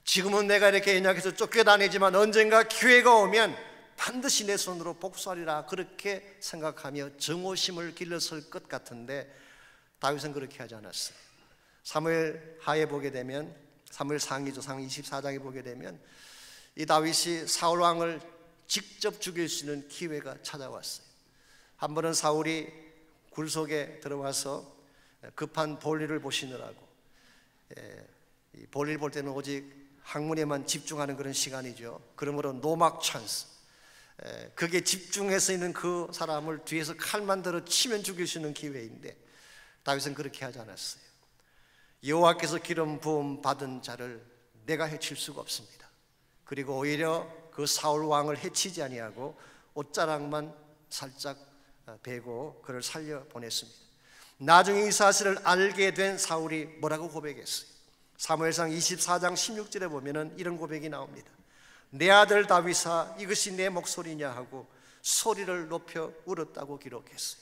지금은 내가 이렇게 연약해서 쫓겨다니지만 언젠가 기회가 오면 반드시 내 손으로 복수하리라 그렇게 생각하며 정오심을 길렀을 것 같은데 다윗은 그렇게 하지 않았어요. 사무엘 하에 보게 되면 사무엘 상기죠, 상 24장에 보게 되면 이 다윗이 사울 왕을 직접 죽일 수 있는 기회가 찾아왔어요. 한 번은 사울이 굴 속에 들어와서 급한 볼일을 보시느라고, 이 볼일 볼 때는 오직 학문에만 집중하는 그런 시간이죠. 그러므로 노막 찬스, 그게 집중해서 있는 그 사람을 뒤에서 칼만 들어 치면 죽일 수 있는 기회인데 다윗은 그렇게 하지 않았어요. 여호와께서 기름 부음 받은 자를 내가 해칠 수가 없습니다. 그리고 오히려 그 사울 왕을 해치지 아니하고 옷자락만 살짝 베고 그를 살려 보냈습니다. 나중에 이 사실을 알게 된 사울이 뭐라고 고백했어요? 사무엘상 24장 16절에 보면은 이런 고백이 나옵니다. 내 아들 다윗아, 이것이 내 목소리냐 하고 소리를 높여 울었다고 기록했어요.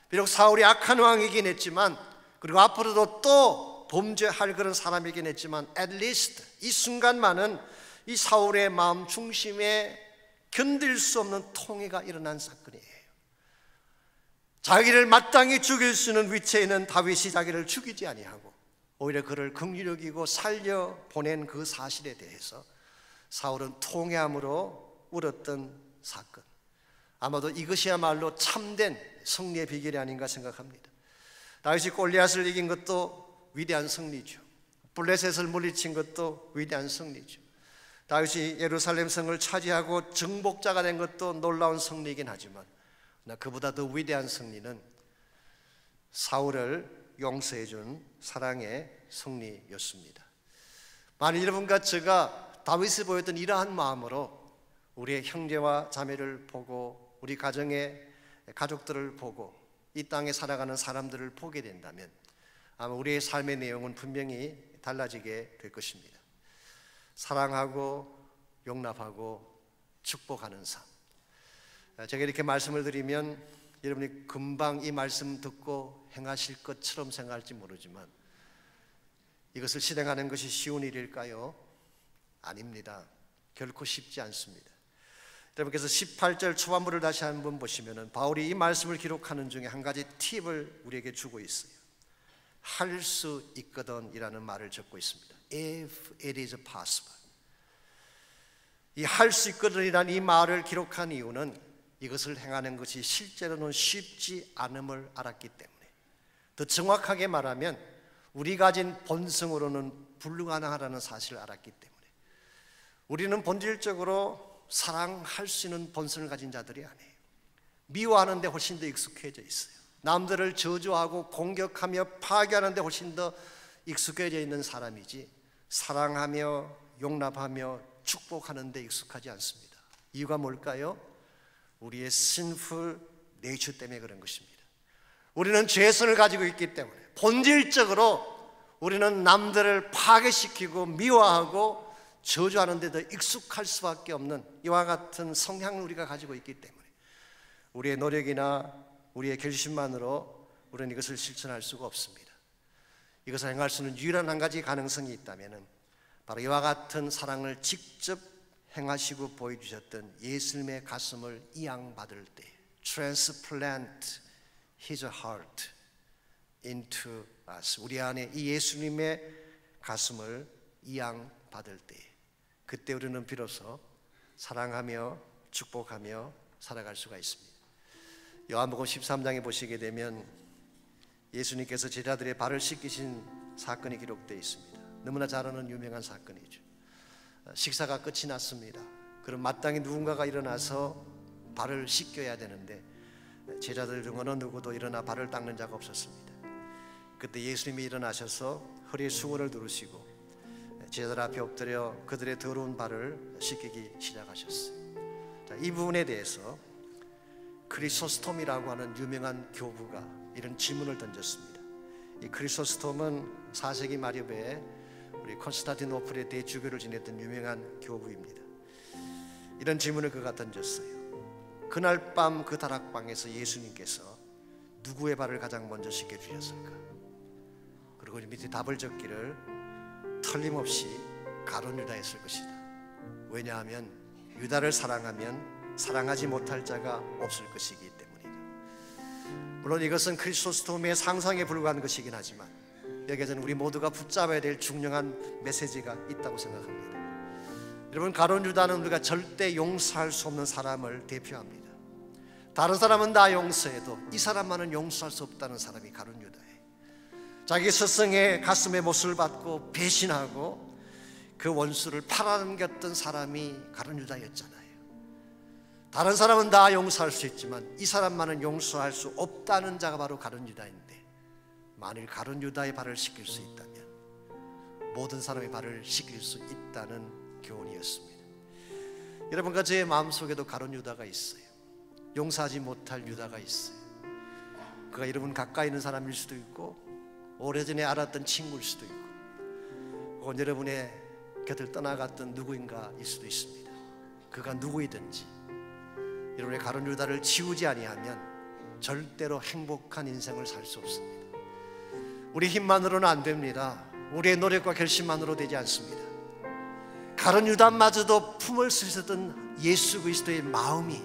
비록 사울이 악한 왕이긴 했지만 그리고 앞으로도 또 범죄할 그런 사람이긴 했지만 at least 이 순간만은 이 사울의 마음 중심에 견딜 수 없는 통해가 일어난 사건이에요. 자기를 마땅히 죽일 수 있는 위치에 있는 다윗이 자기를 죽이지 아니하고 오히려 그를 긍휼히 여기고 살려 보낸 그 사실에 대해서 사울은 통회함으로 울었던 사건, 아마도 이것이야말로 참된 승리의 비결이 아닌가 생각합니다. 다윗이 골리앗을 이긴 것도 위대한 승리죠. 블레셋을 물리친 것도 위대한 승리죠. 다윗이 예루살렘 성을 차지하고 정복자가 된 것도 놀라운 승리이긴 하지만 그보다 더 위대한 승리는 사울을 용서해 준 사랑의 승리였습니다. 만일 여러분과 제가 다윗이 보였던 이러한 마음으로 우리의 형제와 자매를 보고 우리 가정의 가족들을 보고 이 땅에 살아가는 사람들을 보게 된다면 아마 우리의 삶의 내용은 분명히 달라지게 될 것입니다. 사랑하고 용납하고 축복하는 삶. 제가 이렇게 말씀을 드리면 여러분이 금방 이 말씀 듣고 행하실 것처럼 생각할지 모르지만 이것을 실행하는 것이 쉬운 일일까요? 아닙니다. 결코 쉽지 않습니다. 여러분께서 18절 초반부를 다시 한번 보시면 바울이 이 말씀을 기록하는 중에 한 가지 팁을 우리에게 주고 있어요. 할 수 있거든 이라는 말을 적고 있습니다. If it is possible. 이 할 수 있거든 이라는 이 말을 기록한 이유는 이것을 행하는 것이 실제로는 쉽지 않음을 알았기 때문에, 더 정확하게 말하면 우리 가진 본성으로는 불가능하다는 사실을 알았기 때문에, 우리는 본질적으로 사랑할 수 있는 본성을 가진 자들이 아니에요. 미워하는 데 훨씬 더 익숙해져 있어요. 남들을 저주하고 공격하며 파괴하는 데 훨씬 더 익숙해져 있는 사람이지 사랑하며 용납하며 축복하는 데 익숙하지 않습니다. 이유가 뭘까요? 우리의 sinful nature 때문에 그런 것입니다. 우리는 죄성을 가지고 있기 때문에 본질적으로 우리는 남들을 파괴시키고 미워하고 저주하는 데 더 익숙할 수밖에 없는 이와 같은 성향을 우리가 가지고 있기 때문에 우리의 노력이나 우리의 결심만으로 우리는 이것을 실천할 수가 없습니다. 이것을 행할 수 있는 유일한 한 가지 가능성이 있다면 바로 이와 같은 사랑을 직접 행하시고 보여주셨던 예수님의 가슴을 이양받을 때 transplant His heart into us, 우리 안에 이 예수님의 가슴을 이양받을 때 그때 우리는 비로소 사랑하며 축복하며 살아갈 수가 있습니다. 요한복음 13장에 보시게 되면 예수님께서 제자들의 발을 씻기신 사건이 기록되어 있습니다. 너무나 잘 아는 유명한 사건이죠. 식사가 끝이 났습니다. 그럼 마땅히 누군가가 일어나서 발을 씻겨야 되는데 제자들 중 어느 누구도 일어나 발을 닦는 자가 없었습니다. 그때 예수님이 일어나셔서 허리에 수건을 두르시고 제자들 앞에 엎드려 그들의 더러운 발을 씻기기 시작하셨어요. 자, 이 부분에 대해서 크리소스톰이라고 하는 유명한 교부가 이런 질문을 던졌습니다. 이 크리소스톰은 4세기 말엽에 우리 콘스탄티노플의 대주교를 지냈던 유명한 교부입니다. 이런 질문을 그가 던졌어요. 그날 밤 그 다락방에서 예수님께서 누구의 발을 가장 먼저 씻겨주셨을까? 그리고 밑에 답을 적기를 틀림없이 가룟 유다였을 것이다. 왜냐하면 유다를 사랑하면 사랑하지 못할 자가 없을 것이기 때문이다. 물론 이것은 크리소스톰의 상상에 불과한 것이긴 하지만 여기에는 우리 모두가 붙잡아야 될 중요한 메시지가 있다고 생각합니다. 여러분, 가룟 유다는 우리가 절대 용서할 수 없는 사람을 대표합니다. 다른 사람은 다 용서해도 이 사람만은 용서할 수 없다는 사람이 가룟 유다예요. 자기 스승의 가슴에 못을 받고 배신하고 그 원수를 팔아넘겼던 사람이 가룟 유다였잖아요. 다른 사람은 다 용서할 수 있지만 이 사람만은 용서할 수 없다는 자가 바로 가룟 유다인데, 만일 가룟 유다의 발을 씻길 수 있다면 모든 사람의 발을 씻길 수 있다는 교훈이었습니다. 여러분과 저의 마음속에도 가룟 유다가 있어요. 용서하지 못할 유다가 있어요. 그가 여러분 가까이 있는 사람일 수도 있고 오래전에 알았던 친구일 수도 있고 혹은 여러분의 곁을 떠나갔던 누구인가일 수도 있습니다. 그가 누구이든지 여러분의 가룟 유다를 지우지 아니하면 절대로 행복한 인생을 살 수 없습니다. 우리 힘만으로는 안 됩니다. 우리의 노력과 결심만으로 되지 않습니다. 가룟 유다마저도 품을 수 있었던 예수 그리스도의 마음이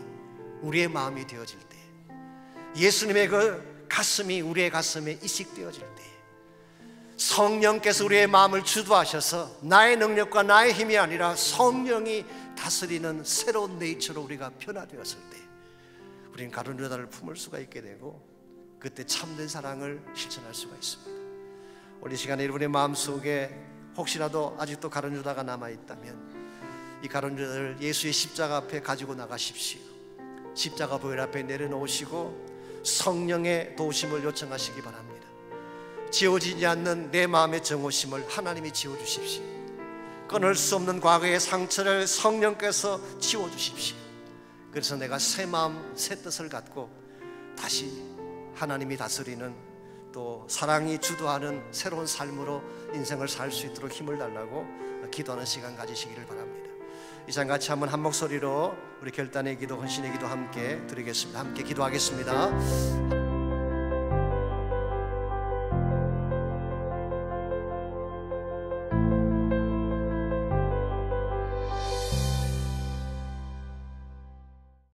우리의 마음이 되어질 때, 예수님의 그 가슴이 우리의 가슴에 이식되어질 때, 성령께서 우리의 마음을 주도하셔서 나의 능력과 나의 힘이 아니라 성령이 다스리는 새로운 네이처로 우리가 변화되었을 때 우리는 가룟 유다를 품을 수가 있게 되고 그때 참된 사랑을 실천할 수가 있습니다. 오늘 이 시간에 여러분의 마음속에 혹시라도 아직도 가룟 유다가 남아있다면 이 가룟 유다를 예수의 십자가 앞에 가지고 나가십시오. 십자가 보혈 앞에 내려놓으시고 성령의 도우심을 요청하시기 바랍니다. 지워지지 않는 내 마음의 정오심을 하나님이 지워주십시오. 끊을 수 없는 과거의 상처를 성령께서 지워주십시오. 그래서 내가 새 마음 새 뜻을 갖고 다시 하나님이 다스리는 또 사랑이 주도하는 새로운 삶으로 인생을 살 수 있도록 힘을 달라고 기도하는 시간 가지시기를 바랍니다. 이 시간 같이 한번 한 목소리로 우리 결단의 기도, 헌신의 기도 함께 드리겠습니다. 함께 기도하겠습니다.